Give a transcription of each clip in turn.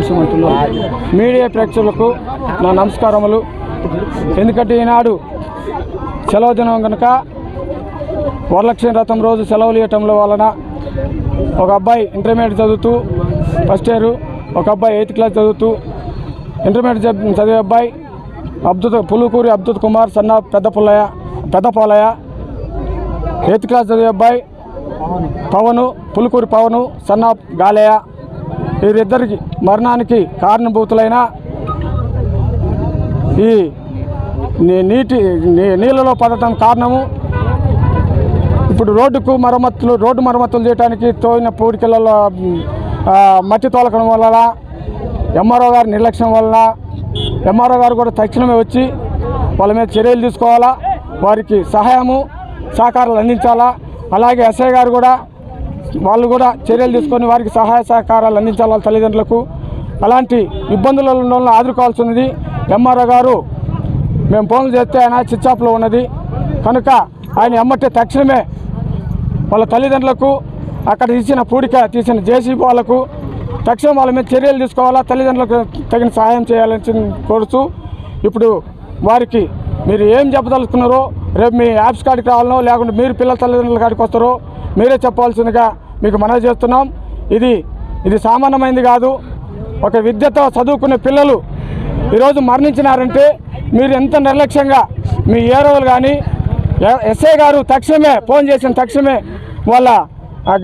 ఆకాశవంతులు media ప్రేక్షకులకు నా నమస్కారములు. ఎందుకంటే ఈనాడు సెలవు దినం కనుక వరలక్ష్మి వ్రతం రోజు సెలవులు ఇవ్వటంలో వలన ఒక అబ్బాయి ఇంటర్మీడియట్ చదువుతూ ఫస్ట్ ఇయర్, ఒక అబ్బాయి 8th క్లాస్ చదువుతూ ఇంటర్మీడియట్ చదివే అబ్బాయి పులుకూరి అబ్దుల్ కుమార్ సన్న పెద్దపోలయ్య 8th క్లాస్ చదివే అబ్బాయి పులుకూరి పవను సన్న గాలయ్య, వీరిద్దరికి మరణానికి కారణభూతులైన ఈ నీళ్ళలో పడటం కారణము ఇప్పుడు రోడ్డు మరమ్మతులు చేయడానికి తోయిన పూడికలలో మట్టి తోలకడం వల్ల ఎంఆర్ఓ గారి నిర్లక్ష్యం వలన ఎంఆర్ఓ గారు కూడా తక్షణమే వచ్చి వాళ్ళ మీద చర్యలు తీసుకోవాలా, వారికి సహకారాలు అందించాలా. అలాగే ఎస్ఐ గారు కూడా వాళ్ళు కూడా చర్యలు తీసుకొని వారికి సహాయ సహకారాలు అందించాలి వాళ్ళ తల్లిదండ్రులకు. అలాంటి ఇబ్బందులలో ఉన్న వాళ్ళని ఆదుకోవాల్సినది ఎంఆర్ఓ గారు. మేము ఫోన్లు చేస్తే ఆయన స్విచ్ ఆఫ్లో ఉన్నది కనుక ఆయన ఎమ్మటే తక్షణమే వాళ్ళ తల్లిదండ్రులకు అక్కడ తీసిన జేసీబీ వాళ్ళకు తక్షణం వాళ్ళ మీద చర్యలు తీసుకోవాలా, తల్లిదండ్రులకు తగిన సహాయం చేయాలని కోరుతూ ఇప్పుడు వారికి మీరు ఏం చెప్పదలుచుకున్నారో రేపు మీ యాప్స్ కాడికి రావాలనో లేకుంటే మీరు పిల్లల తల్లిదండ్రుల కాడికి వస్తారో మీరే చెప్పాల్సిందిగా మీకు మనవి చేస్తున్నాం. ఇది సామాన్యమైనది కాదు. ఒక విద్యతో చదువుకునే పిల్లలు ఈరోజు మరణించినారంటే మీరు ఎంత నిర్లక్ష్యంగా మీ ఏరోలు కానీ ఎస్ఐ గారు తక్షణమే ఫోన్ చేసిన తక్షణమే వాళ్ళ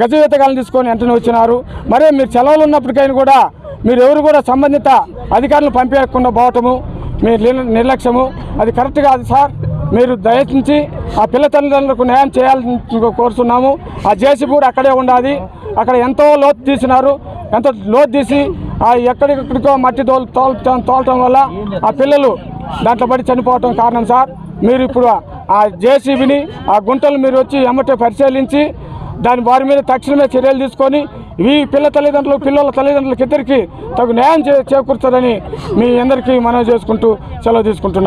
గజవేతగాలను తీసుకొని వెంటనే వచ్చినారు. మరే మీరు సెలవులు ఉన్నప్పటికైనా కూడా మీరు ఎవరు కూడా సంబంధిత అధికారులను పంపించకుండా పోవటము మీ నిర్లక్ష్యము అది కరెక్ట్ కాదు సార్. మీరు దయచేసి ఆ పిల్ల తల్లిదండ్రులకు న్యాయం చేయాలని కోరుతున్నాము. ఆ జేసీబీ కూడా అక్కడే ఉండాలి. అక్కడ ఎంతో లోతు తీసినారు, ఎంతో లోతు తీసి ఎక్కడికో మట్టి తోలటం వల్ల ఆ పిల్లలు దాంట్లో పడి చనిపోవటం కారణం సార్. మీరు ఇప్పుడు ఆ జేసీబీని ఆ గుంటలు మీరు వచ్చి ఎమ్మటే పరిశీలించి వారి మీద తక్షణమే చర్యలు తీసుకొని ఈ పిల్లల తల్లిదండ్రులకు ఇద్దరికి తగు న్యాయం చేకూర్చాలని మీ అందరికీ మనవి చేసుకుంటూ సెలవు తీసుకుంటున్నాను.